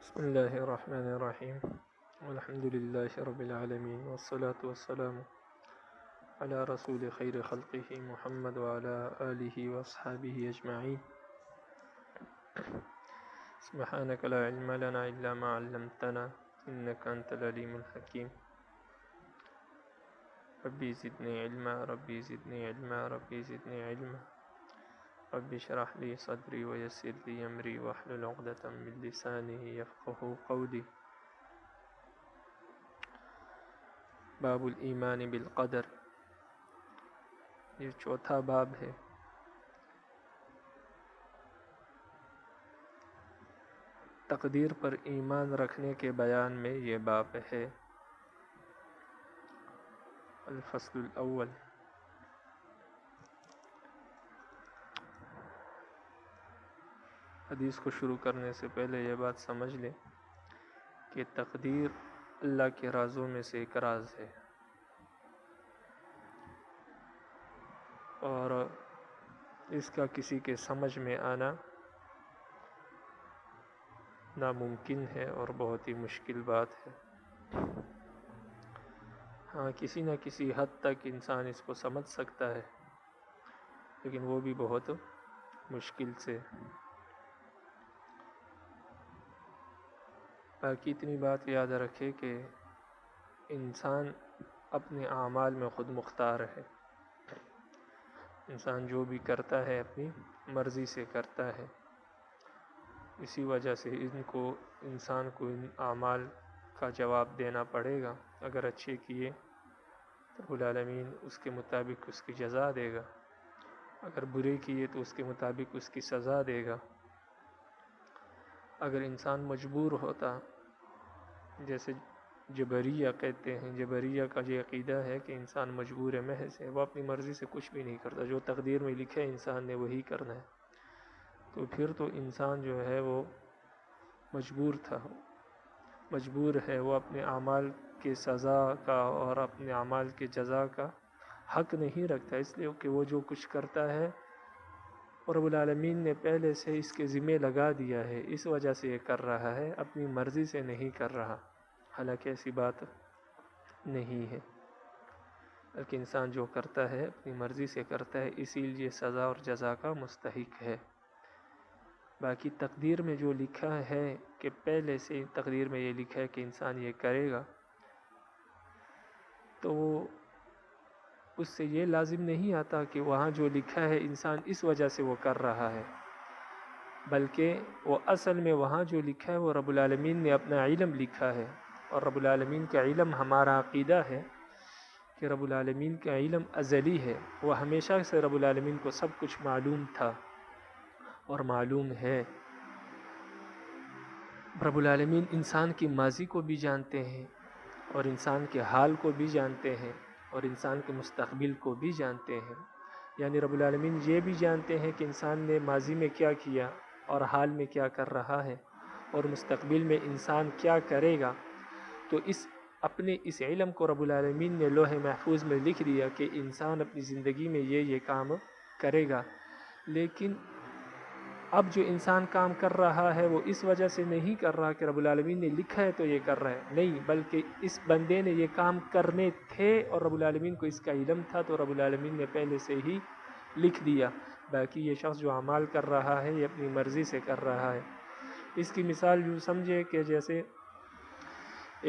بسم الله الرحمن الرحيم والحمد لله رب العالمين والصلاة والسلام على رسول خير خلقه محمد وعلى آله وأصحابه أجمعين. سبحانك لا علم لنا إلا ما علمتنا إنك أنت العليم الحكيم. ربي زدني علما ربي زدني علما ربي زدني علما ربي اشرح لي صدري ويسر لي أمري واحلل عقدة من لساني يفقه قولي. باب الایمان بالقدر، یہ چوتھا باب ہے. تقدیر پر ایمان رکھنے کے بیان میں یہ باب ہے. الفصل الاول. حدیث کو شروع کرنے سے پہلے یہ بات سمجھ لیں کہ تقدیر اللہ کے رازوں میں سے ایک راز ہے، اور اس کا کسی کے سمجھ میں آنا ناممکن ہے اور بہت ہی مشکل بات ہے. ہاں، کسی نہ کسی حد تک انسان اس کو سمجھ سکتا ہے، لیکن وہ بھی بہت مشکل سے. باقی اتنی بات یاد رکھے کہ انسان اپنے اعمال میں خود مختار ہے. انسان جو بھی کرتا ہے اپنی مرضی سے کرتا ہے. اسی وجہ سے انسان کو ان اعمال کا جواب دینا پڑے گا. اگر اچھے کیے تو رب العالمین اس کے مطابق اس کی جزا دے گا، اگر برے کیے تو اس کے مطابق اس کی سزا دے گا. اگر انسان مجبور ہوتا، جیسے جبریہ کہتے ہیں، جبریہ کا یہ عقیدہ ہے کہ انسان مجبور محض ہے، وہ اپنی مرضی سے کچھ بھی نہیں کرتا، جو تقدیر میں لکھے انسان نے وہی کرنا ہے، تو پھر تو انسان جو ہے وہ مجبور ہے، وہ اپنے اعمال کے سزا کا اور اپنے اعمال کے جزا کا حق نہیں رکھتا، اس لیے کہ وہ جو کچھ کرتا ہے اور رب العالمین نے پہلے سے اس کے ذمہ لگا دیا ہے، اس وجہ سے یہ کر رہا ہے، اپنی مرضی سے نہیں کر رہا. حالانکہ ایسی بات نہیں ہے، بلکہ انسان جو کرتا ہے اپنی مرضی سے کرتا ہے، اسی لیے سزا اور جزا کا مستحق ہے. باقی تقدیر میں جو لکھا ہے کہ پہلے سے تقدیر میں یہ لکھا ہے کہ انسان یہ کرے گا، تو اس سے یہ لازم نہیں آتا کہ وہاں جو لکھا ہے انسان اس وجہ سے وہ کر رہا ہے، بلکہ وہ اصل میں وہاں جو لکھا ہے وہ رب العالمین نے اپنا علم لکھا ہے. اور رب العالمین کا علم، ہمارا عقیدہ ہے کہ رب العالمین کا علم ازلی ہے، وہ ہمیشہ سے رب العالمین کو سب کچھ معلوم تھا اور معلوم ہے. رب العالمین انسان کی ماضی کو بھی جانتے ہیں، اور انسان کے حال کو بھی جانتے ہیں، اور انسان کے مستقبل کو بھی جانتے ہیں. یعنی رب العالمین یہ بھی جانتے ہیں کہ انسان نے ماضی میں کیا کیا اور حال میں کیا کر رہا ہے، اور مستقبل میں انسان کیا کرے گا. تو اپنے اس علم کو رب العالمین نے لوح محفوظ میں لکھ دیا کہ انسان اپنی زندگی میں یہ کام کرے گا. لیکن اب جو انسان کام کر رہا ہے وہ اس وجہ سے نہیں کر رہا کہ رب العالمین نے لکھا ہے تو یہ کر رہا ہے، نہیں، بلکہ اس بندے نے یہ کام کرنے تھے اور رب العالمین کو اس کا علم تھا، تو رب العالمین نے پہلے سے ہی لکھ دیا. باقی یہ شخص جو اعمال کر رہا ہے یہ اپنی مرضی سے کر رہا ہے. اس کی مثال یوں سمجھے کہ جیسے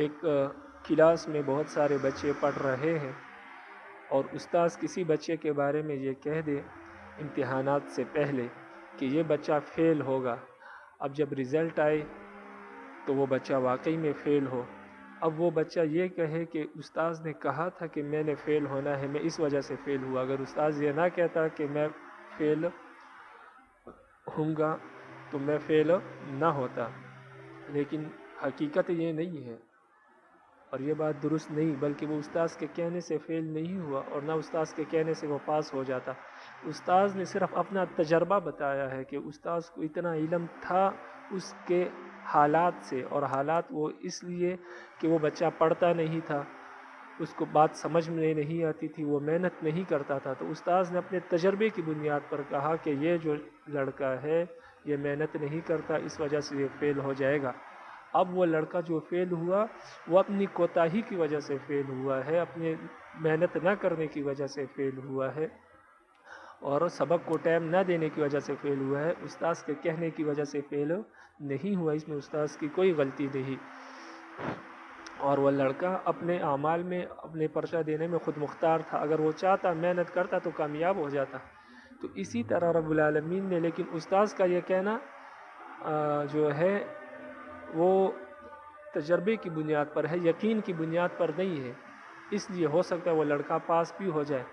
ایک کلاس میں بہت سارے بچے پڑھ رہے ہیں، اور استاذ کسی بچے کے بارے میں یہ کہہ دے امتحانات سے پہلے کہ یہ بچہ فیل ہوگا. اب جب رزلٹ آئے تو وہ بچہ واقعی میں فیل ہو. اب وہ بچہ یہ کہے کہ استاذ نے کہا تھا کہ میں نے فیل ہونا ہے، میں اس وجہ سے فیل ہوا. اگر استاذ یہ نہ کہتا کہ میں فیل ہوں گا تو میں فیل نہ ہوتا. لیکن حقیقت یہ نہیں ہے، اور یہ بات درست نہیں، بلکہ وہ استاذ کے کہنے سے فیل نہیں ہوا، اور نہ استاذ کے کہنے سے وہ پاس ہو جاتا. استاذ نے صرف اپنا تجربہ بتایا ہے کہ استاذ کو اتنا علم تھا اس کے حالات سے، اور حالات وہ اس لیے کہ وہ بچہ پڑھتا نہیں تھا، اس کو بات سمجھ میں نہیں آتی تھی، وہ محنت نہیں کرتا تھا. تو استاذ نے اپنے تجربے کی بنیاد پر کہا کہ یہ جو لڑکا ہے یہ محنت نہیں کرتا، اس وجہ سے یہ فیل ہو جائے گا. اب وہ لڑکا جو فیل ہوا وہ اپنی کوتاہی کی وجہ سے فیل ہوا ہے، اپنی محنت نہ کرنے کی وجہ سے فیل ہوا ہے، اور سبق کو ٹائم نہ دینے کی وجہ سے فیل ہوا ہے، استاذ کے کہنے کی وجہ سے فیل نہیں ہوا، اس میں استاذ کی کوئی غلطی نہیں۔ اور وہ لڑکا اپنے اعمال میں اپنے پرچہ دینے میں خود مختار تھا، اگر وہ چاہتا محنت کرتا تو کامیاب ہو جاتا۔ تو اسی طرح رب العالمین نے، لیکن استاذ کا یہ کہنا جو ہے وہ تجربے کی بنیاد پر ہے، یقین کی بنیاد پر نہیں ہے، اس لیے ہو سکتا ہے وہ لڑکا پاس بھی ہو جائے،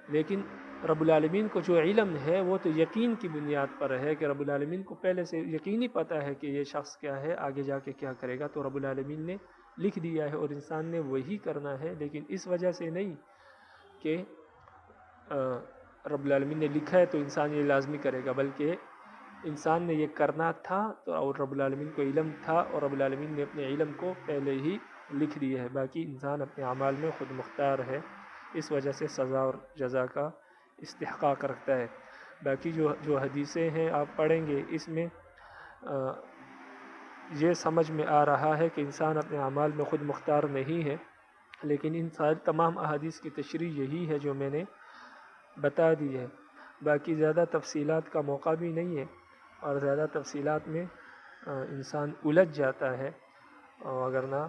لیکن رب العالمین کو جو علم ہے وہ تو یقین کی بنیاد پر ہے کہ رب العالمین کو پہلے سے یقینی پتہ ہے کہ یہ شخص کیا ہے، آگے جا کے کیا کرے گا، تو رب العالمین نے لکھ دیا ہے اور انسان نے وہی کرنا ہے، لیکن اس وجہ سے نہیں کہ رب العالمین نے لکھا ہے تو انسان یہ لازمی کرے گا، بلکہ انسان نے یہ کرنا تھا تو اور رب العالمین کو علم تھا، اور رب العالمین نے اپنے علم کو پہلے ہی لکھ دیا ہے، باقی انسان اپنے اعمال میں خود مختار ہے، اس وجہ سے سزا اور جزا کا استحقاق رکھتا ہے۔ باقی جو حدیثیں ہیں آپ پڑھیں گے، اس میں یہ سمجھ میں آ رہا ہے کہ انسان اپنے اعمال میں خود مختار نہیں ہے، لیکن ان ساری تمام احادیث کی تشریح یہی ہے جو میں نے بتا دی ہے، باقی زیادہ تفصیلات کا موقع بھی نہیں ہے، اور زیادہ تفصیلات میں انسان الجھ جاتا ہے، اور اگر نہ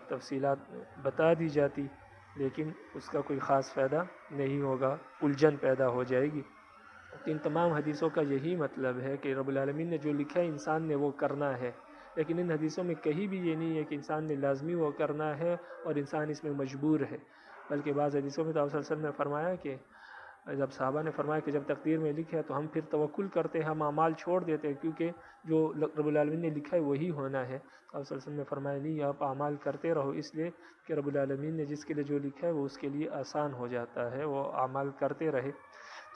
تفصیلات بتا دی جاتی لیکن اس کا کوئی خاص فائدہ نہیں ہوگا، الجھن پیدا ہو جائے گی۔ ان تمام حدیثوں کا یہی مطلب ہے کہ رب العالمین نے جو لکھا ہے انسان نے وہ کرنا ہے، لیکن ان حدیثوں میں کہیں بھی یہ نہیں ہے کہ انسان نے لازمی وہ کرنا ہے اور انسان اس میں مجبور ہے، بلکہ بعض حدیثوں میں تو آپ صلی اللہ علیہ وسلم نے فرمایا کہ جب صحابہ نے فرمایا کہ جب تقدیر میں لکھا ہے تو ہم پھر توکل کرتے ہیں، ہم اعمال چھوڑ دیتے ہیں، کیونکہ جو رب العالمین نے لکھا ہے وہی ہونا ہے۔ آپ صلی اللہ علیہ وسلم نے فرمایا نہیں، آپ اعمال کرتے رہو، اس لیے کہ رب العالمین نے جس کے لیے جو لکھا ہے وہ اس کے لیے آسان ہو جاتا ہے، وہ اعمال کرتے رہے۔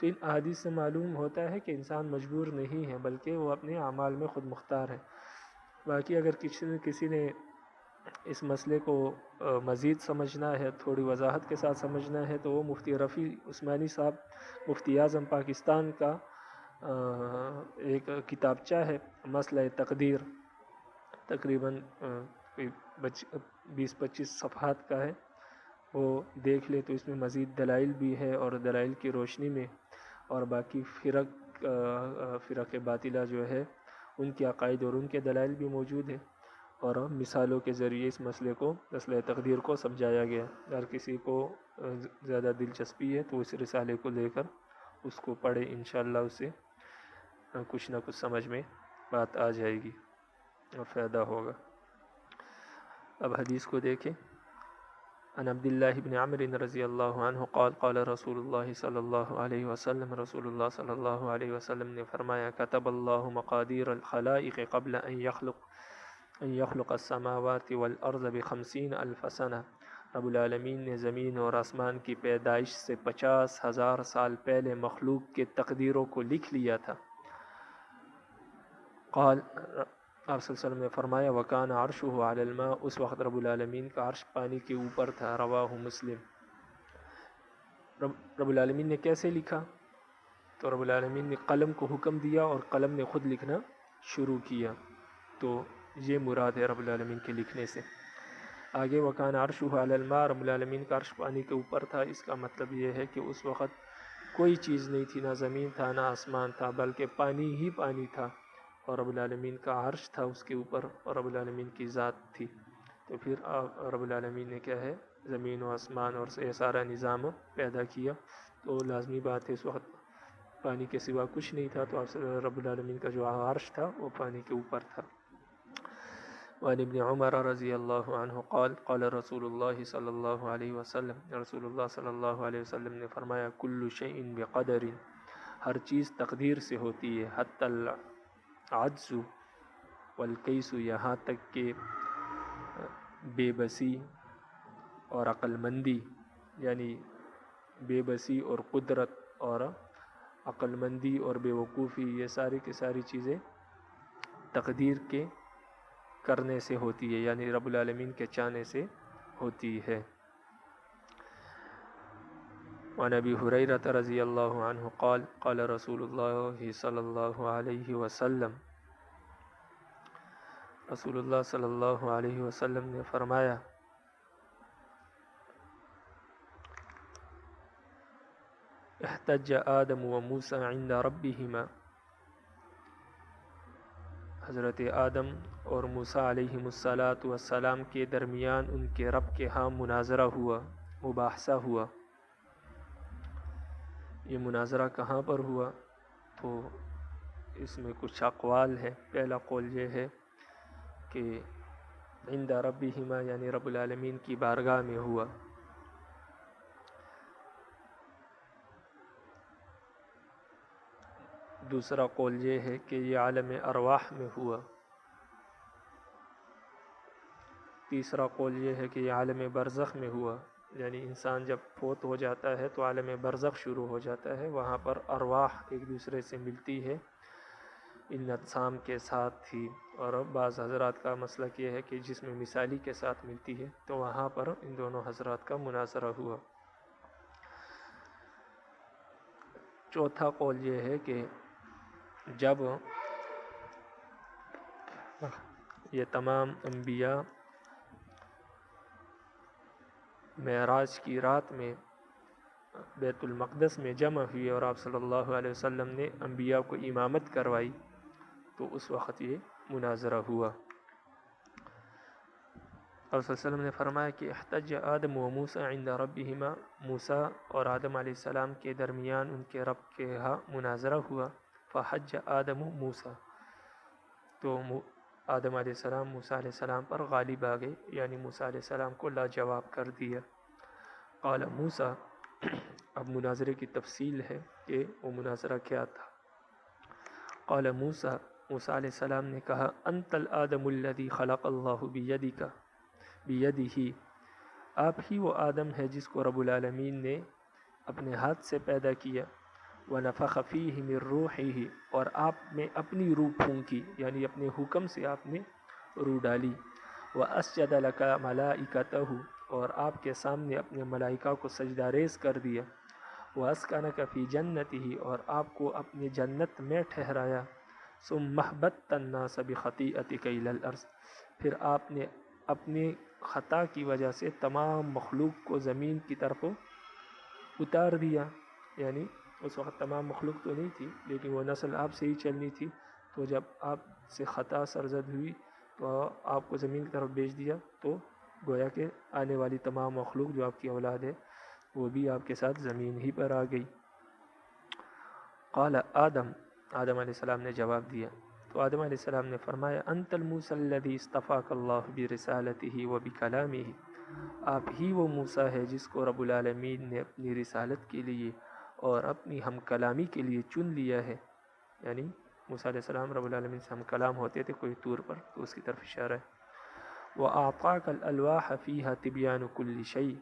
تو ان احادیث سے معلوم ہوتا ہے کہ انسان مجبور نہیں ہے، بلکہ وہ اپنے اعمال میں خود مختار ہے۔ باقی اگر کسی نے اس مسئلے کو مزید سمجھنا ہے، تھوڑی وضاحت کے ساتھ سمجھنا ہے، تو وہ مفتی رفیع عثمانی صاحب مفتی اعظم پاکستان کا ایک کتابچہ ہے مسئلہ تقدیر، تقریباً 20-25 صفحات کا ہے، وہ دیکھ لے تو اس میں مزید دلائل بھی ہے، اور دلائل کی روشنی میں اور باقی فرق باطلہ جو ہے ان کے عقائد اور ان کے دلائل بھی موجود ہیں، اور مثالوں کے ذریعے اس مسئلے کو، مسئلہ تقدیر کو سمجھایا گیا۔ اگر کسی کو زیادہ دلچسپی ہے تو اس رسالے کو لے کر اس کو پڑھے، انشاءاللہ اسے کچھ نہ کچھ سمجھ میں بات آ جائے گی اور فائدہ ہوگا۔ اب حدیث کو دیکھیں۔ عن عبداللہ بن عمرو رضی اللہ عنہ قال قال رسول اللہ صلی اللہ علیہ وسلم، رسول اللہ صلی اللہ علیہ وسلم نے فرمایا کتب اللہ مقادیر الخلائق قبل ان يخلق السماوات والارض ب50,000 سنہ، رب العالمین نے زمین اور آسمان کی پیدائش سے 50,000 سال پہلے مخلوق کے تقدیروں کو لکھ لیا تھا۔ قال، آپ صلی اللہ علیہ وسلم نے فرمایا وکان عرشہ علی الماء، اس وقت رب العالمین کا عرش پانی کے اوپر تھا، رواہ مسلم۔ رب العالمین نے کیسے لکھا؟ تو رب العالمین نے قلم کو حکم دیا اور قلم نے خود لکھنا شروع کیا، تو یہ مراد ہے رب العالمین کے لکھنے سے۔ آگے وکان عرشہ علی الماء، رب العالمین کا عرش پانی کے اوپر تھا، اس کا مطلب یہ ہے کہ اس وقت کوئی چیز نہیں تھی، نہ زمین تھا نہ آسمان تھا، بلکہ پانی ہی پانی تھا، اور رب العالمین کا عرش تھا اس کے اوپر، اور رب العالمین کی ذات تھی۔ تو پھر رب العالمین نے کیا ہے، زمین و آسمان اور یہ سارا نظام پیدا کیا، تو لازمی بات ہے اس وقت پانی کے سوا کچھ نہیں تھا، تو رب العالمین کا جو عرش تھا وہ پانی کے اوپر تھا۔ وعن ابن عمر رضی اللہ عنہ قال قال رسول اللہ صلی اللہ علیہ وسلم، رسول اللہ صلی اللہ علیہ وسلم نے فرمایا کل شیء بقدر، ہر چیز تقدیر سے ہوتی ہے، حتی العجز والکیس، یہاں تک کہ بے بسی اور عقل مندی، یعنی بے بسی اور قدرت اور عقل مندی اور بے وقوفی، یہ ساری کی ساری چیزیں تقدیر کے کرنے سے ہوتی ہے، یعنی رب العالمین کے چاہنے سے ہوتی ہے۔ وعن ابی ہریرہ رضی اللہ عنہ قال قال رسول اللہ صلی اللہ علیہ وسلم، رسول اللہ صلی اللہ علیہ وسلم نے فرمایا احتج آدم و موسیٰ عند ربہما، حضرت آدم اور موسیٰ علیہ السلام کے درمیان ان کے رب کے ہاں مناظرہ ہوا، مباحثہ ہوا۔ یہ مناظرہ کہاں پر ہوا؟ تو اس میں کچھ اقوال ہیں۔ پہلا قول یہ ہے کہ عند ربہما یعنی رب العالمین کی بارگاہ میں ہوا۔ دوسرا قول یہ ہے کہ یہ عالم ارواح میں ہوا۔ تیسرا قول یہ ہے کہ یہ عالم برزخ میں ہوا، یعنی انسان جب فوت ہو جاتا ہے تو عالم برزخ شروع ہو جاتا ہے، وہاں پر ارواح ایک دوسرے سے ملتی ہے ان اجسام کے ساتھ ہی۔ اور اب بعض حضرات کا مسلک یہ ہے کہ جسم مثالی کے ساتھ ملتی ہے، تو وہاں پر ان دونوں حضرات کا مناظرہ ہوا۔ چوتھا قول یہ ہے کہ جب یہ تمام انبیاء معراج کی رات میں بیت المقدس میں جمع ہوئے اور آپ صلی اللہ علیہ وسلم نے انبیاء کو امامت کروائی، تو اس وقت یہ مناظرہ ہوا۔ اور صلی اللہ علیہ وسلم نے فرمایا کہ احتج آدم و موسیٰ عند ربہما، موسیٰ اور آدم علیہ السلام کے درمیان ان کے رب کے ہاں مناظرہ ہوا۔ فحج آدم موسیٰ، تو آدم علیہ السلام موسیٰ علیہ السلام پر غالب آ گئے، یعنی موسیٰ علیہ السلام کو لاجواب کر دیا۔ قال موسیٰ، اب مناظرے کی تفصیل ہے کہ وہ مناظرہ کیا تھا۔ قال موسیٰ، موسیٰ علیہ السلام نے کہا انت الآدم الذی خلق اللہ بیدہ، آپ ہی وہ آدم ہے جس کو رب العالمین نے اپنے ہاتھ سے پیدا کیا۔ ونفخ فیہ من روحہ، اور آپ میں اپنی روح پھونکی، یعنی اپنے حکم سے آپ نے روح ڈالی۔ واسجد لک ملائکتہ، اور آپ کے سامنے اپنے ملائکہ کو سجدہ ریز کر دیا۔ واسکنک فی جنتہ، اور آپ کو اپنے جنت میں ٹھہرایا۔ ثم اہبطت الناس بخطیئتک الی الارض، پھر آپ نے اپنے خطا کی وجہ سے تمام مخلوق کو زمین کی طرف اتار دیا، یعنی اس وقت تمام مخلوق تو نہیں تھی لیکن وہ نسل آپ سے ہی چلنی تھی، تو جب آپ سے خطا سرزد ہوئی تو آپ کو زمین کی طرف بھیج دیا، تو گویا کہ آنے والی تمام مخلوق جو آپ کی اولاد ہے وہ بھی آپ کے ساتھ زمین ہی پر آ گئی۔ قال آدم، آدم علیہ السلام نے جواب دیا، تو آدم علیہ السلام نے فرمایا انت الموسیٰ الذی اصطفاک اللہ برسالتہ و بکلامہ، آپ ہی وہ موسیٰ ہے جس کو رب العالمین نے اپنی رسالت کے لیے اور اپنی ہم کلامی کے لیے چن لیا ہے، یعنی موسیٰ علیہ السلام رب العالمین سے ہم کلام ہوتے تھے کوئی طور پر، تو اس کی طرف اشارہ ہے۔ وَأَعْطَاكَ الْأَلْوَاحَ فِيهَا تِبْيَانُ كُلِّ شَيْءٍ،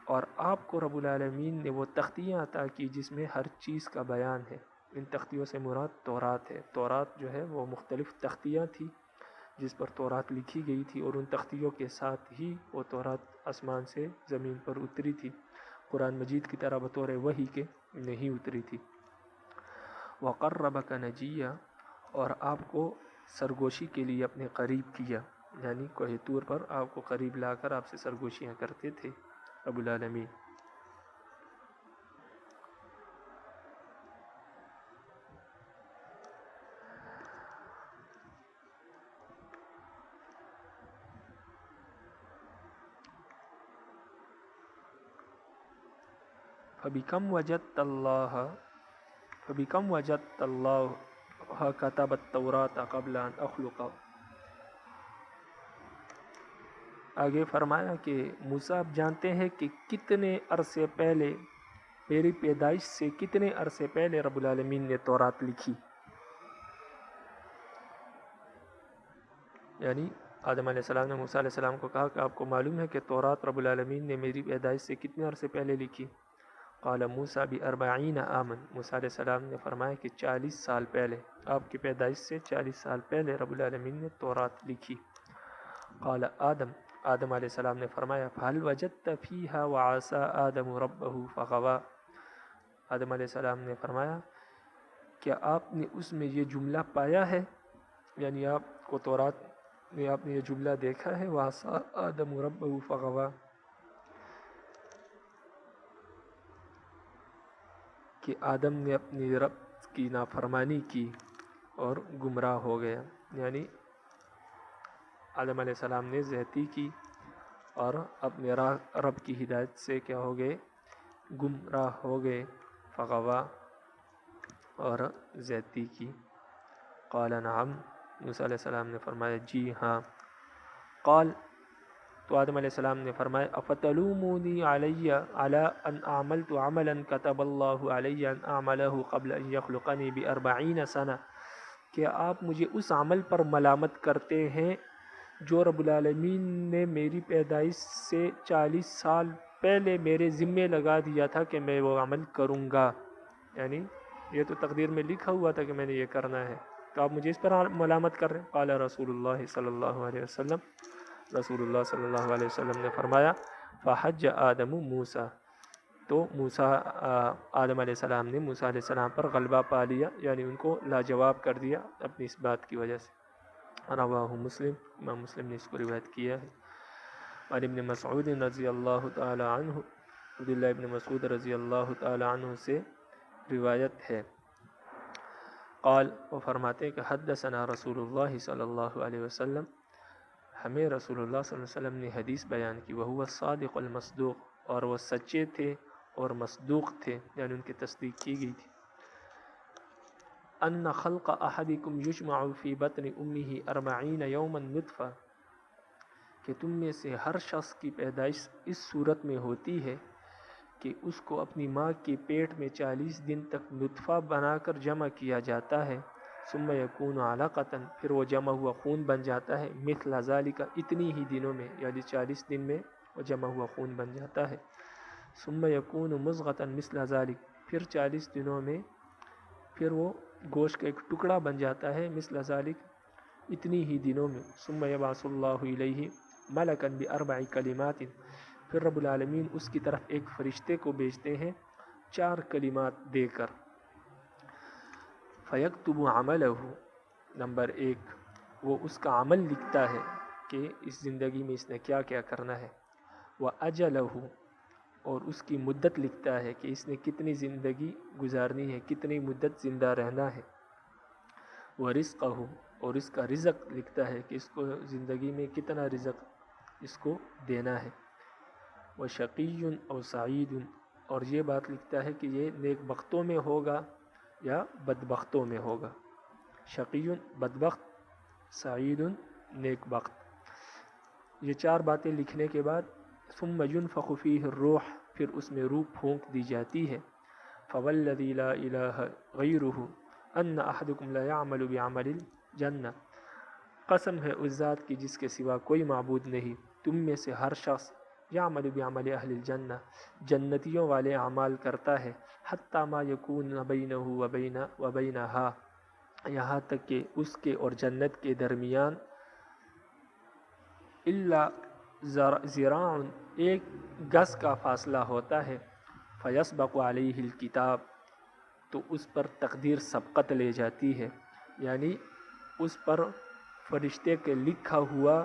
اور آپ کو رب العالمین نے وہ تختیاں عطا کی جس میں ہر چیز کا بیان ہے۔ ان تختیوں سے مراد تورات ہے۔ تورات جو ہے وہ مختلف تختیاں تھی جس پر تورات لکھی گئی تھی، اور ان تختیوں کے ساتھ ہی وہ تورات آسمان سے زمین پر اتری تھی، قرآن مجید کی طرح بطور وحی کے نہیں اتری تھی۔ وَقَرَّبَكَ نَجِيًّا، اور آپ کو سرگوشی کے لیے اپنے قریب کیا، یعنی کوہ طور پر آپ کو قریب لا کر آپ سے سرگوشیاں کرتے تھے رب العالمین۔ فَبِكَمْ وَجَدْتَ اللَّهَ كَتَبَ التَّوْرَاةَ قَبْلَ أَنْ أَخْلُقَ، آگے فرمایا کہ موسیٰ آپ جانتے ہیں کہ کتنے عرصے پہلے، میری پیدائش سے کتنے عرصے پہلے رب العالمین نے تورات لکھی، یعنی آدم علیہ السلام نے موسیٰ علیہ السلام کو کہا کہ آپ کو معلوم ہے کہ تورات رب العالمین نے میری پیدائش سے کتنے عرصے پہلے لکھی۔ قال موسیٰ ب40 عاما، موسیٰ علیہ السلام نے فرمایا کہ 40 سال پہلے، آپ کی پیدائش سے 40 سال پہلے رب العالمین نے تورات لکھی۔ قال آدم، آدم علیہ السلام نے فرمایا فَهَلْ وَجَدْتَ فِيهَا وَعَصَىٰ آدَمُ رَبَّهُ فَغَوَىٰ، آدم علیہ السلام نے فرمایا کیا آپ نے اس میں یہ جملہ پایا ہے، یعنی آپ کو تورات آپ نے یہ جملہ دیکھا ہے وَعَصَىٰ آدَمُ رَبَّهُ فَغَوَىٰ کہ آدم نے اپنی رب کی نافرمانی کی اور گمراہ ہو گیا، یعنی آدم علیہ السلام نے زیادتی کی اور اپنے رب کی ہدایت سے کیا ہو گئے، گمراہ ہو گئے، فغوا اور زیادتی کی۔ قال نعم، موسیٰ علیہ السلام نے فرمایا جی ہاں۔ قال، تو آدم علیہ السلام نے فرمایا افتلومونی علی ان عملت عملا کتب اللہ علی ان اعملہ قبل ان یخلقنی ب40 سنہ، کہ آپ مجھے اس عمل پر ملامت کرتے ہیں جو رب العالمین نے میری پیدائش سے 40 سال پہلے میرے ذمے لگا دیا تھا کہ میں وہ عمل کروں گا، یعنی یہ تو تقدیر میں لکھا ہوا تھا کہ میں نے یہ کرنا ہے، تو آپ مجھے اس پر ملامت کر رہے ہیں۔ قال رسول اللہ صلی اللہ علیہ وسلم، رسول اللہ صلی اللہ علیہ وسلم نے فرمایا فحج آدم موسیٰ، تو موسیٰ آدم علیہ السلام نے موسیٰ علیہ السلام پر غلبہ پا لیا، یعنی ان کو لاجواب کر دیا اپنی اس بات کی وجہ سے۔ رواہ مسلم، امام مسلم نے اس کو روایت کیا ہے۔ اور ابن مسعود رضی اللہ تعالی عنہ، عبداللہ ابن مسعود رضی اللہ تعالی عنہ سے روایت ہے، قال، وہ فرماتے ہیں کہ حدثنا رسول اللہ صلی اللہ علیہ وسلم، ہمیں رسول اللہ صلی اللہ علیہ وسلم نے حدیث بیان کی، وہو الصادق المصدوق، اور وہ سچے تھے اور مصدوق تھے، یعنی ان کی تصدیق کی گئی تھی۔ ان خلق احدکم یجمع فی بطن امہ 40 یوما نطفہ، کہ تم میں سے ہر شخص کی پیدائش اس صورت میں ہوتی ہے کہ اس کو اپنی ماں کے پیٹ میں 40 دن تک نطفہ بنا کر جمع کیا جاتا ہے، ثم یکون علقۃ، پھر وہ جمع ہوا خون بن جاتا ہے، مثل ذالک، اتنی ہی دنوں میں، یعنی 40 دن میں وہ جمع ہوا خون بن جاتا ہے، ثم یکون مضغۃ مثل ذالک، پھر 40 دنوں میں پھر وہ گوشت کا ایک ٹکڑا بن جاتا ہے، مثل ذالک، اتنی ہی دنوں میں، ثم یبعث اللہ الیہ ملکا ب4 کلمات، پھر رب العالمین اس کی طرف ایک فرشتے کو بھیجتے ہیں 4 کلمات دے کر، فیکتب عملہ، نمبر 1، وہ اس کا عمل لکھتا ہے کہ اس زندگی میں اس نے کیا کیا کرنا ہے، وَأَجَلَهُ، اور اس کی مدت لکھتا ہے کہ اس نے کتنی زندگی گزارنی ہے، کتنی مدت زندہ رہنا ہے، وَرِزْقَهُ، اور اس کا رزق لکھتا ہے کہ اس کو زندگی میں کتنا رزق اس کو دینا ہے، وَشَقِيٌّ أَوْ سَعِيدٌ، اور یہ بات لکھتا ہے کہ یہ نیک بختوں میں ہوگا یا بدبختوں میں ہوگا، شقی بدبخت، سعید نیک بخت۔ یہ 4 باتیں لکھنے کے بعد ثم ينفخ فيه الروح، پھر اس میں روح پھونک دی جاتی ہے، فوالذی لا الہ غیرہ ان احدکم لا يعمل بعمل الجنہ، قسم ہے اس ذات کی جس کے سوا کوئی معبود نہیں، تم میں سے ہر شخص یعمل بعمل اہل الجنہ، جنتیوں والے اعمال کرتا ہے، حتی ما یکون بینہ وبینہا، یہاں تک کہ اس کے اور جنت کے درمیان الا ذراع، ایک گز کا فاصلہ ہوتا ہے، فیسبق علیہ الکتاب، تو اس پر تقدیر سبقت لے جاتی ہے، یعنی اس پر فرشتے کے لکھا ہوا،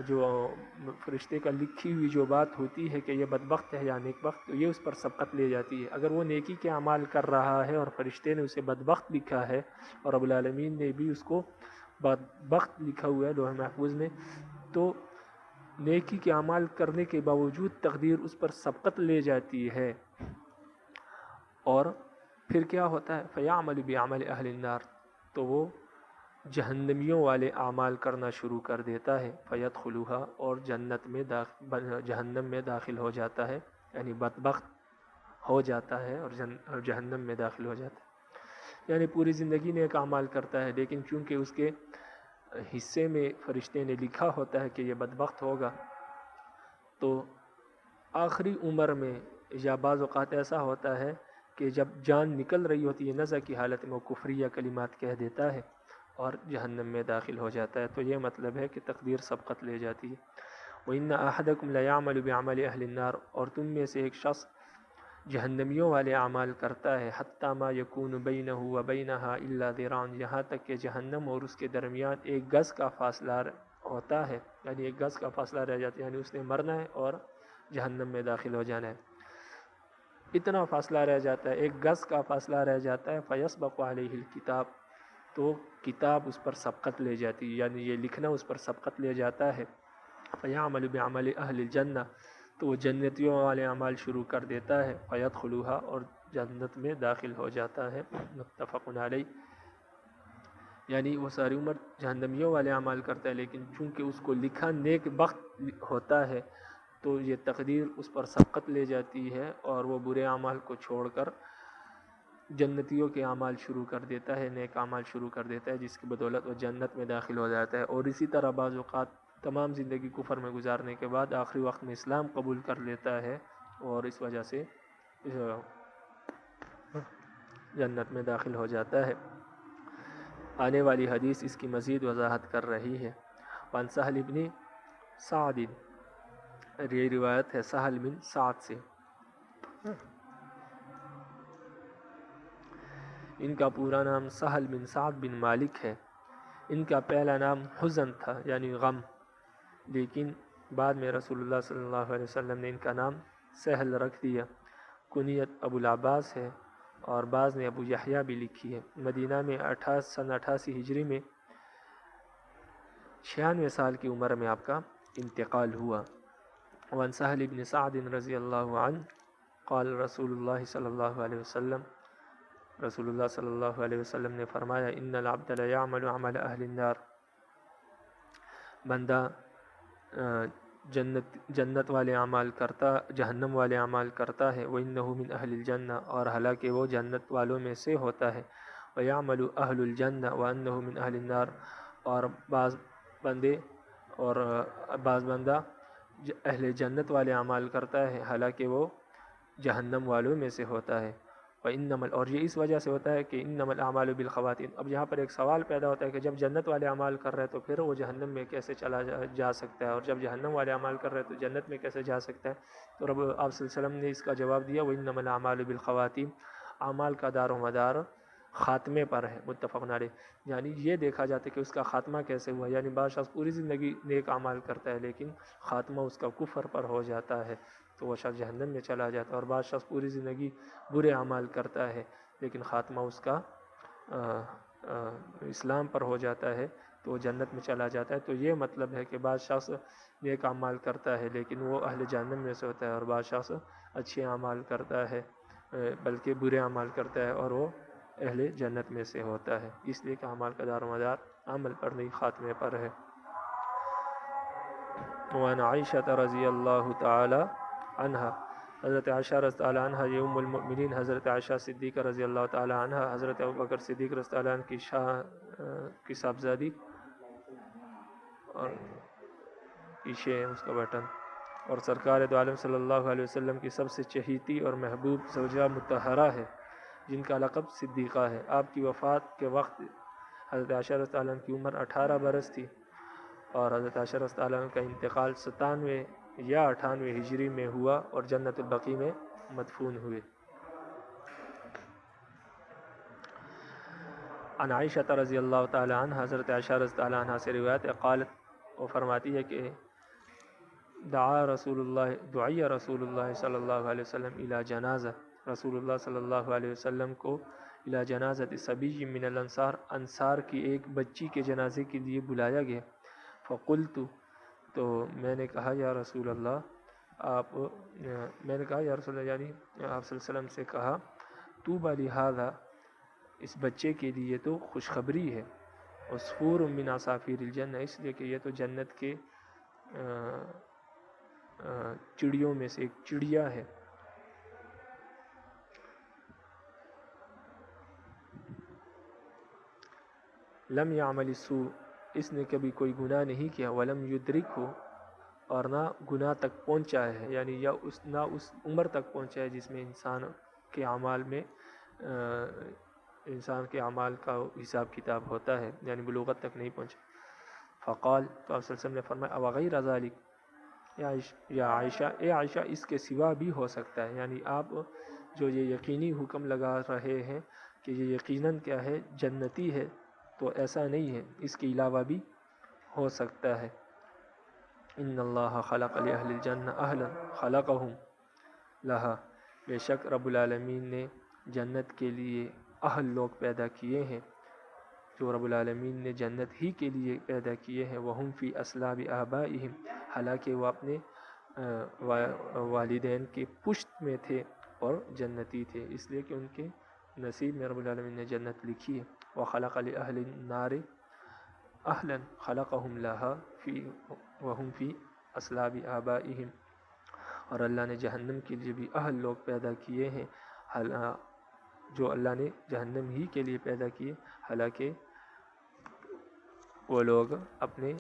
جو فرشتے کا لکھی ہوئی جو بات ہوتی ہے کہ یہ بدبخت ہے یا نیک بخت، تو یہ اس پر سبقت لے جاتی ہے۔ اگر وہ نیکی کے اعمال کر رہا ہے اور فرشتے نے اسے بدبخت لکھا ہے اور رب العالمین نے بھی اس کو بدبخت لکھا ہوا ہے لوح محفوظ میں، تو نیکی کے اعمال کرنے کے باوجود تقدیر اس پر سبقت لے جاتی ہے، اور پھر کیا ہوتا ہے، فیعمل بعمل اہل النار، تو وہ جہنمیوں والے اعمال کرنا شروع کر دیتا ہے، فیدخلوها، اور جہنم میں داخل ہو جاتا ہے، یعنی بدبخت ہو جاتا ہے اور جہنم میں داخل ہو جاتا ہے، یعنی پوری زندگی نیک اعمال کرتا ہے، لیکن چونکہ اس کے حصے میں فرشتے نے لکھا ہوتا ہے کہ یہ بدبخت ہوگا، تو آخری عمر میں یا بعض اوقات ایسا ہوتا ہے کہ جب جان نکل رہی ہوتی ہے نزع کی حالت میں، وہ کفریہ کلمات کہہ دیتا ہے اور جہنم میں داخل ہو جاتا ہے، تو یہ مطلب ہے کہ تقدیر سبقت لے جاتی ہے۔ وَإِنَّ أَحَدَكُمْ لَيَعْمَلُ بِعَمَلِ أَهْلِ النَّارِ، اور تم میں سے ایک شخص جہنمیوں والے اعمال کرتا ہے، حَتَّى مَا يَكُونُ بَيْنَهُ وَبَيْنَهَا إِلَّا ذِرَاعٌ، یہاں تک کہ جہنم اور اس کے درمیان ایک گز کا فاصلہ ہوتا ہے، یعنی ایک گز کا فاصلہ رہ جاتا ہے، یعنی اس نے مرنا ہے اور جہنم میں داخل ہو جانا ہے، اتنا فاصلہ رہ جاتا ہے، ایک گز کا فاصلہ رہ جاتا ہے، فیسبق علیہ الکتاب، تو کتاب اس پر سبقت لے جاتی ہے، یعنی یہ لکھنا اس پر سبقت لے جاتا ہے، فیعمل بعمل اہل الجنہ، تو وہ جنتیوں والے اعمال شروع کر دیتا ہے، فیدخلوہا، اور جنت میں داخل ہو جاتا ہے، متفق علیہ، یعنی وہ ساری عمر جہنمیوں والے اعمال کرتا ہے، لیکن چونکہ اس کو لکھا نیک بخت ہوتا ہے تو یہ تقدیر اس پر سبقت لے جاتی ہے اور وہ برے اعمال کو چھوڑ کر جنتیوں کے اعمال شروع کر دیتا ہے، نیک اعمال شروع کر دیتا ہے، جس کی بدولت وہ جنت میں داخل ہو جاتا ہے۔ اور اسی طرح بعض اوقات تمام زندگی کفر میں گزارنے کے بعد آخری وقت میں اسلام قبول کر لیتا ہے اور اس وجہ سے جنت میں داخل ہو جاتا ہے۔ آنے والی حدیث اس کی مزید وضاحت کر رہی ہے۔ وعن سہل بن سعد، یہ روایت ہے سہل بن سعد سے، ان کا پورا نام سہل بن سعد بن مالک ہے، ان کا پہلا نام حزن تھا یعنی غم، لیکن بعد میں رسول اللہ صلی اللہ علیہ وسلم نے ان کا نام سہل رکھ دیا۔ کنیت ابو العباس ہے اور بعض نے ابو یحییٰ بھی لکھی ہے۔ مدینہ میں سن 88 ہجری میں 96 سال کی عمر میں آپ کا انتقال ہوا۔ وعن سہل بن سعد رضی اللہ عنہ قال رسول اللہ صلی اللہ علیہ وسلم، رسول اللہ صلی اللہ علیہ وسلم نے فرمایا، ان العبد لیعمل عمل اہل النار، بندہ جنت والے اعمال کرتا، جہنم والے اعمال کرتا ہے، وَإِنَّهُ مِنْ أَهْلِ الْجَنَّةِ، اور حالانکہ وہ جنت والوں میں سے ہوتا ہے، وَيَعْمَلُ أَهْلُ الْجَنَّةِ وَأَنَّهُ مِنْ أَهْلِ النَّارِ، اور بعض بندہ اہل جنت والے اعمال کرتا ہے حالانکہ وہ جہنم والوں میں سے ہوتا ہے، اور یہ اس وجہ سے ہوتا ہے کہ انما الاعمال بالخواتیم۔ اب یہاں پر ایک سوال پیدا ہوتا ہے کہ جب جنت والے اعمال کر رہے تو پھر وہ جہنم میں کیسے چلا جا سکتا ہے، اور جب جہنم والے اعمال کر رہے تو جنت میں کیسے جا سکتا ہے؟ تو آپ صلی اللہ علیہ وسلم نے اس کا جواب دیا، وانما الاعمال بالخواتیم، اعمال کا دار و مدار خاتمے پر ہے، متفق علیہ، یعنی یہ دیکھا جاتا ہے کہ اس کا خاتمہ کیسے ہوا، یعنی بعض شخص پوری زندگی نیک اعمال کرتا ہے لیکن خاتمہ اس کا کفر پر ہو جاتا ہے تو وہ شخص جہنم میں چلا جاتا ہے، اور بعض شخص پوری زندگی برے اعمال کرتا ہے لیکن خاتمہ اس کا اسلام پر ہو جاتا ہے تو وہ جنت میں چلا جاتا ہے۔ تو یہ مطلب ہے کہ بعض شخص نیک اعمال کرتا ہے لیکن وہ اہل جہنم میں سے ہوتا ہے، اور بعض شخص اچھے اعمال کرتا ہے بلکہ برے اعمال کرتا ہے اور وہ اہل جنت میں سے ہوتا ہے، اس لیے کہ اعمال کا دار و مدار عمل پر نہیں خاتمے پر ہے۔ وعن عائشہ رضی اللہ تعالی عنہا، حضرت عائشہ رضی اللہ عنہ یہ ام المؤمنین حضرت عائشہ صدیقہ رضی اللہ تعالی عنہ، حضرت ابوبکر صدیق رضی اللہ عنہ کی صاحبزادی اور پیچھے ہے اس کا بٹن، اور سرکار دو عالم صلی اللہ علیہ وسلم کی سب سے چہیتی اور محبوب زوجہ مطہرہ ہے جن کا لقب صدیقہ ہے۔ آپ کی وفات کے وقت حضرت عائشہ رضی اللہ عنہ کی عمر 18 برس تھی، اور حضرت عائشہ رضی اللہ عنہ کا انتقال 97 یا 98 ہجری میں ہوا اور جنت البقیع میں مدفون ہوئے۔ عن عائشہ رضی اللہ تعالی عنہ، حضرت عائشہ رضی اللہ عنہ سے روایت ہے، قالت، وہ فرماتی ہے کہ دعی رسول اللہ صلی اللہ علیہ وسلم الی جنازہ، رسول اللہ صلی اللہ علیہ وسلم کو الی جنازۃ صبی من الانصار، انصار کی ایک بچی کے جنازے کے لیے بلایا گیا، فقلت، تو میں نے کہا یا رسول اللہ، یعنی آپ صلی اللہ علیہ وسلم سے کہا، طوبی لہذا، اس بچے کے لیے تو خوشخبری ہے، عصفور من عصافیر الجنہ، اس لیے کہ یہ تو جنت کے چڑیوں میں سے ایک چڑیا ہے۔ لم یعمل السوء، اس نے کبھی کوئی گناہ نہیں کیا، ولم یدرکہ، اور نہ گناہ تک پہنچا ہے، یعنی نہ اس عمر تک پہنچا ہے جس میں انسان کے اعمال کا حساب کتاب ہوتا ہے، یعنی بلوغت تک نہیں پہنچا۔ فقال، تو آپ صلی اللہ علیہ وسلم نے فرمایا، وغیر ذلک، یا عائشہ، اے عائشہ، اس کے سوا بھی ہو سکتا ہے، یعنی آپ جو یہ یقینی حکم لگا رہے ہیں کہ یہ یقیناً کیا ہے، جنتی ہے، تو ایسا نہیں ہے، اس کے علاوہ بھی ہو سکتا ہے۔ ان اللہ خلق لأہل الجنہ اہلا خلقہم لہا، بے شک رب العالمین نے جنت کے لیے اہل لوگ پیدا کیے ہیں، جو رب العالمین نے جنت ہی کے لیے پیدا کیے ہیں، وہم فی اصلاب آبائہم، حالانکہ وہ اپنے والدین کے پشت میں تھے اور جنتی تھے، اس لیے کہ ان کے نصیب میں رب العالمین نے جنت لکھی ہے۔ وخلق لأہل النار اہلا خلقہم لہا وہم فی اصلاب آبائہم، اور اللہ نے جہنم کے لیے بھی اہل لوگ پیدا کیے ہیں، جو اللہ نے جہنم ہی کے لیے پیدا کیے، حالانکہ وہ لوگ اپنے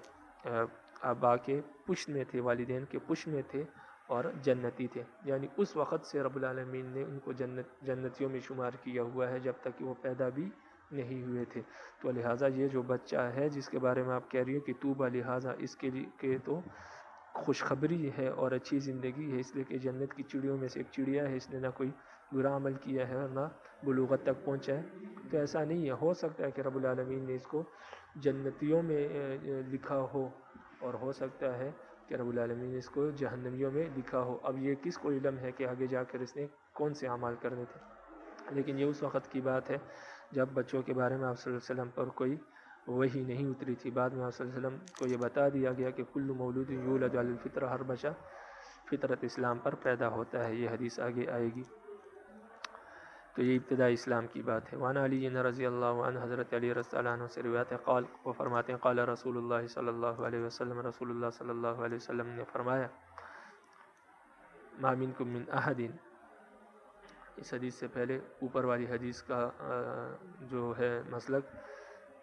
آبا کے پشت میں تھے، والدین کے پشت میں تھے اور جنتی تھے، یعنی اس وقت سے رب العالمین نے ان کو جنتیوں میں شمار کیا ہوا ہے جب تک کہ وہ پیدا بھی نہیں ہوئے تھے۔ تو لہٰذا یہ جو بچہ ہے جس کے بارے میں آپ کہہ رہی ہو کہ طوبیٰ، لہٰذا اس کے لیے کہ تو خوشخبری ہے اور اچھی زندگی ہے، اس لیے کہ جنت کی چڑیوں میں سے ایک چڑیا ہے، اس نے نہ کوئی برا عمل کیا ہے اور نہ بلوغت تک پہنچا ہے۔ تو ایسا نہیں ہے، ہو سکتا ہے کہ رب العالمین نے اس کو جنتیوں میں لکھا ہو، اور ہو سکتا ہے کہ رب العالمین نے اس کو جہنمیوں میں لکھا ہو۔ اب یہ کس کو علم ہے کہ آگے جا کر اس نے کون سے اعمال کرنے تھے، لیکن یہ اس وقت کی بات ہے جب بچوں کے بارے میں آپ صلی اللہ علیہ وسلم پر کوئی وحی نہیں اتری تھی۔ بعد میں آپ صلی اللہ علیہ وسلم کو یہ بتا دیا گیا کہ کل مولود یولد علی الفطرہ، ہر بچہ فطرت اسلام پر پیدا ہوتا ہے، یہ حدیث آگے آئے گی۔ تو یہ ابتدائی اسلام کی بات ہے۔ وعن علی رضی اللہ عنہ، حضرت علی رضی اللہ عنہ سے روایت ہے، قال، وہ فرماتے ہیں، قال رسول اللہ صلی اللہ علیہ وسلم، رسول اللہ صلی اللہ علیہ وسلم نے فرمایا، ما منکم من احد، اس حدیث سے پہلے اوپر والی حدیث کا جو ہے مسلک،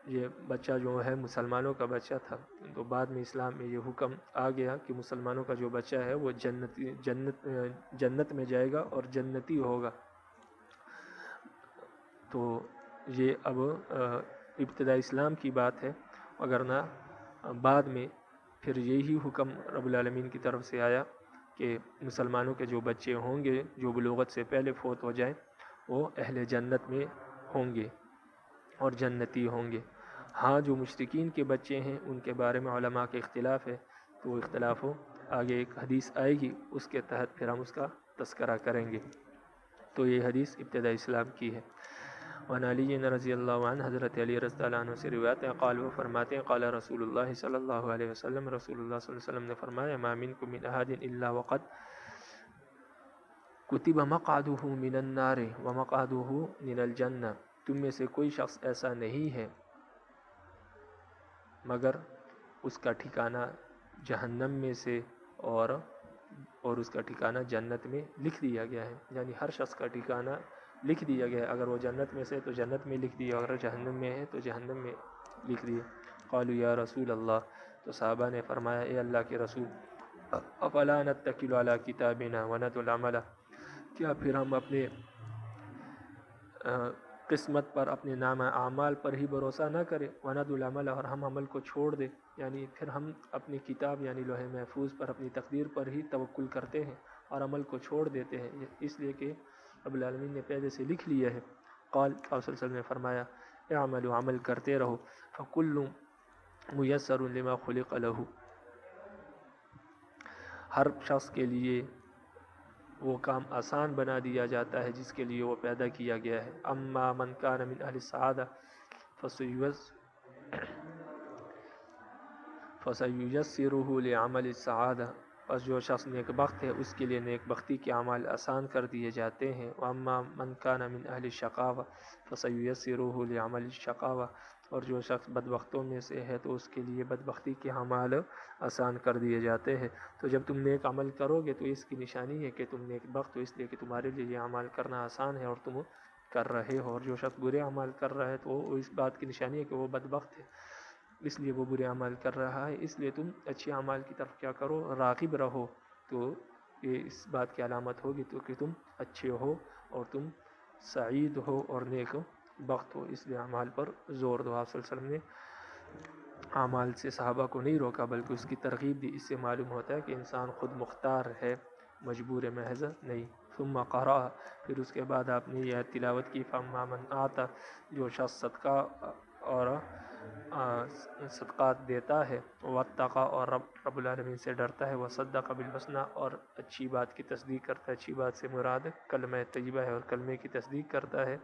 یہ بچہ جو ہے مسلمانوں کا بچہ تھا، تو بعد میں اسلام میں یہ حکم آ گیا کہ مسلمانوں کا جو بچہ ہے وہ جنت میں جائے گا اور جنتی ہوگا۔ تو یہ اب ابتدا اسلام کی بات ہے، وگرنہ بعد میں پھر یہی حکم رب العالمین کی طرف سے آیا کہ مسلمانوں کے جو بچے ہوں گے جو بلوغت سے پہلے فوت ہو جائیں وہ اہل جنت میں ہوں گے اور جنتی ہوں گے۔ ہاں، جو مشرکین کے بچے ہیں ان کے بارے میں علماء کے اختلاف ہے، تو وہ اختلاف ہو آگے ایک حدیث آئے گی، اس کے تحت پھر ہم اس کا تذکرہ کریں گے۔ تو یہ حدیث ابتدا اسلام کی ہے۔ وعن علی رضی اللہ عنہ، حضرت علی رضی اللہ عنہ سے روایت ہے، قال، وہ فرماتے ہیں، قال رسول اللہ صلی اللہ علیہ وسلم، رسول اللہ صلی اللہ علیہ وسلم نے فرمایا، ما منکم من احد الا وقد کتب مقعدہ من النار ومقعدہ من الجنہ، تم میں سے کوئی شخص ایسا نہیں ہے مگر اس کا ٹھکانہ جہنم میں سے اور اس کا ٹھکانہ جنت میں لکھ دیا گیا ہے، یعنی ہر شخص کا ٹھکانہ لکھ دیا گیا ہے، اگر وہ جنت میں سے تو جنت میں لکھ دیا، اگر جہنم میں ہے تو جہنم میں لکھ دیا۔ قالوا یا رسول اللہ، تو صحابہ نے فرمایا، اے اللہ کے رسول، افلا نتکل علی کتابنا وندع العمل، کیا پھر ہم اپنے قسمت پر، اپنے نامہ اعمال پر ہی بھروسہ نہ کریں، وندع العمل، اور ہم عمل کو چھوڑ دیں، یعنی پھر ہم اپنی کتاب یعنی لوح محفوظ پر، اپنی تقدیر پر ہی توکل کرتے ہیں اور عمل کو چھوڑ دیتے ہیں، اس لیے کہ رب العالمین نے پہلے سے لکھ لیا ہے۔ قال، آپ صلی اللہ علیہ وسلم نے فرمایا، اعملوا، عمل کرتے رہو، فکل میسر لما خلق لہ، ہر شخص کے لیے وہ کام آسان بنا دیا جاتا ہے جس کے لیے وہ پیدا کیا گیا ہے۔ اما من کان من اہل السعادہ فسیسرہ لعمل السعادہ، پس جو شخص نیک بخت ہے اس کے لیے نیک بختی کے اعمال آسان کر دیے جاتے ہیں۔ واما من کان من اہل الشقاوہ فسیسرہ لعمل الشقاوہ، اور جو شخص بدبختوں میں سے ہے تو اس کے لیے بدبختی کے اعمال آسان کر دیے جاتے ہیں۔ تو جب تم نیک عمل کرو گے تو اس کی نشانی ہے کہ تم نیک بخت ہو، اس لیے کہ تمہارے لیے یہ اعمال کرنا آسان ہے اور تم کر رہے ہو، اور جو شخص برے اعمال کر رہا ہے تو وہ اس بات کی نشانی ہے کہ وہ بدبخت ہے، اس لیے وہ برے اعمال کر رہا ہے۔ اس لیے تم اچھے اعمال کی طرف کیا کرو، راغب رہو، تو یہ اس بات کی علامت ہوگی تو کہ تم اچھے ہو اور تم سعید ہو اور نیک بخت ہو، اس لیے اعمال پر زور دو۔ آپ صلی اللہ علیہ وسلم نے اعمال سے صحابہ کو نہیں روکا بلکہ اس کی ترغیب دی، اس سے معلوم ہوتا ہے کہ انسان خود مختار ہے، مجبور محض نہیں۔ ثم قرأ، پھر اس کے بعد آپ نے یہ تلاوت کی، فاما من آتا، جو شخص صدقہ اور صدقات دیتا ہے، واتقى اور رب العالمین سے ڈرتا ہے، وصدق بالحسنى اور اچھی بات کی تصدیق کرتا ہے. اچھی بات سے مراد کلمہ طیبہ ہے اور کلمے کی تصدیق کرتا ہے.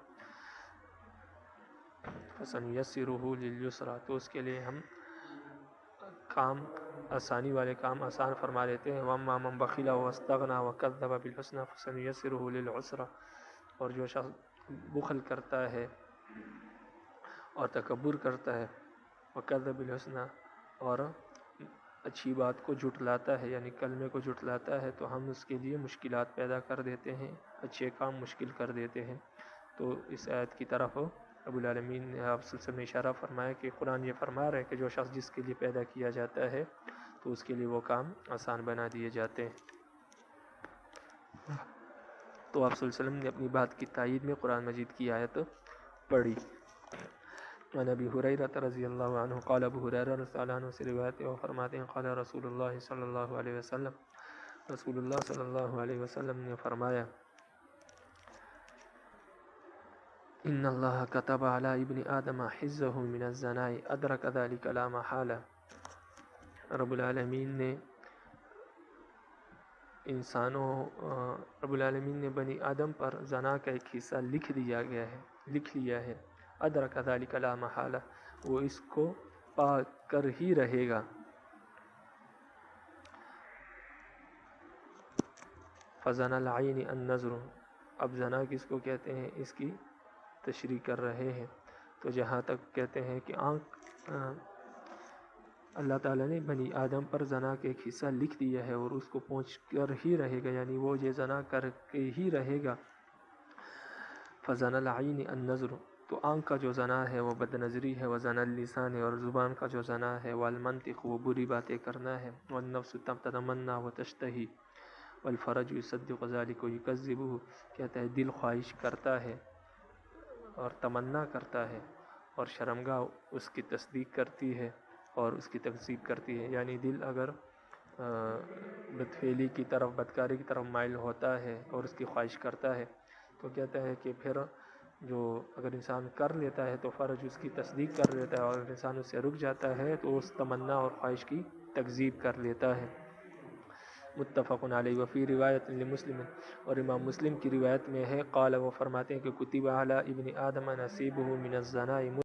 فسنيسره لليسرى تو اس کے لیے ہم کام آسانی والے کام آسان فرما دیتے ہیں. واما من بخل واستغنى وكذب بالحسنى فسنيسره للعسرى اور جو شخص بخل کرتا ہے اور تکبر کرتا ہے، وكذب بالحسنى اور اچھی بات کو جھٹلاتا ہے یعنی کلمے کو جھٹلاتا ہے، تو ہم اس کے لیے مشکلات پیدا کر دیتے ہیں، اچھے کام مشکل کر دیتے ہیں. تو اس آیت کی طرف رب العالمین نے آپ صلی اللہ علیہ وسلم نے اشارہ فرمایا کہ قرآن یہ فرما رہا ہے کہ جو شخص جس کے لیے پیدا کیا جاتا ہے تو اس کے لیے وہ کام آسان بنا دیے جاتے ہیں. تو آپ صلی اللہ علیہ وسلم نے اپنی بات کی تائید میں قرآن مجید کی آیت پڑھی. عن ابی ہریرہ رضی اللہ عنہ قال ابو ہریرہ رضی اللہ عنہ سے روایت ہے، وہ فرماتے ہیں قال رسول اللہ صلی اللہ علیہ وسلم رسول اللہ صلی اللہ علیہ وسلم نے فرمایا ان اللہ كتب على ابن آدم حزه من الزنا ادرک ذلك لا محالہ. رب العالمین نے رب العالمین نے بنی آدم پر زنا کا ایک حصہ لکھ لیا ہے. ادرک ذلك لا محالہ وہ اس کو پا کر ہی رہے گا. فزنا العین النظر اب زنا کس کو کہتے ہیں اس کی تشریح کر رہے ہیں. تو جہاں تک کہتے ہیں کہ آنکھ اللہ تعالیٰ نے بنی آدم پر زنا کے ایک حصہ لکھ دیا ہے اور اس کو پہنچ کر ہی رہے گا یعنی وہ یہ زنا کر کے ہی رہے گا. فزنا العین النظر تو آنکھ کا جو زنا ہے وہ بد نظری ہے. وزنا اللسان ہے اور زبان کا جو زنا ہے. والمنطق وہ بری باتیں کرنا ہے. والنفس تتمنى وتشتهي والفرج يصدق ذلك ويكذبه کہتا ہے دل خواہش کرتا ہے اور تمنا کرتا ہے اور شرمگاہ اس کی تصدیق کرتی ہے اور اس کی تکذیب کرتی ہے. یعنی دل اگر بدفعلی کی طرف بدکاری کی طرف مائل ہوتا ہے اور اس کی خواہش کرتا ہے تو کہتا ہے کہ پھر جو اگر انسان کر لیتا ہے تو فرج اس کی تصدیق کر لیتا ہے اور اگر انسان اس سے رک جاتا ہے تو اس تمنا اور خواہش کی تکذیب کر لیتا ہے. متفق علیہ. وفی روایت لمسلم اور امام مسلم کی روایت میں ہے قال وہ فرماتے ہیں کہ کتب علی ابن آدم نصیبہ من الزنا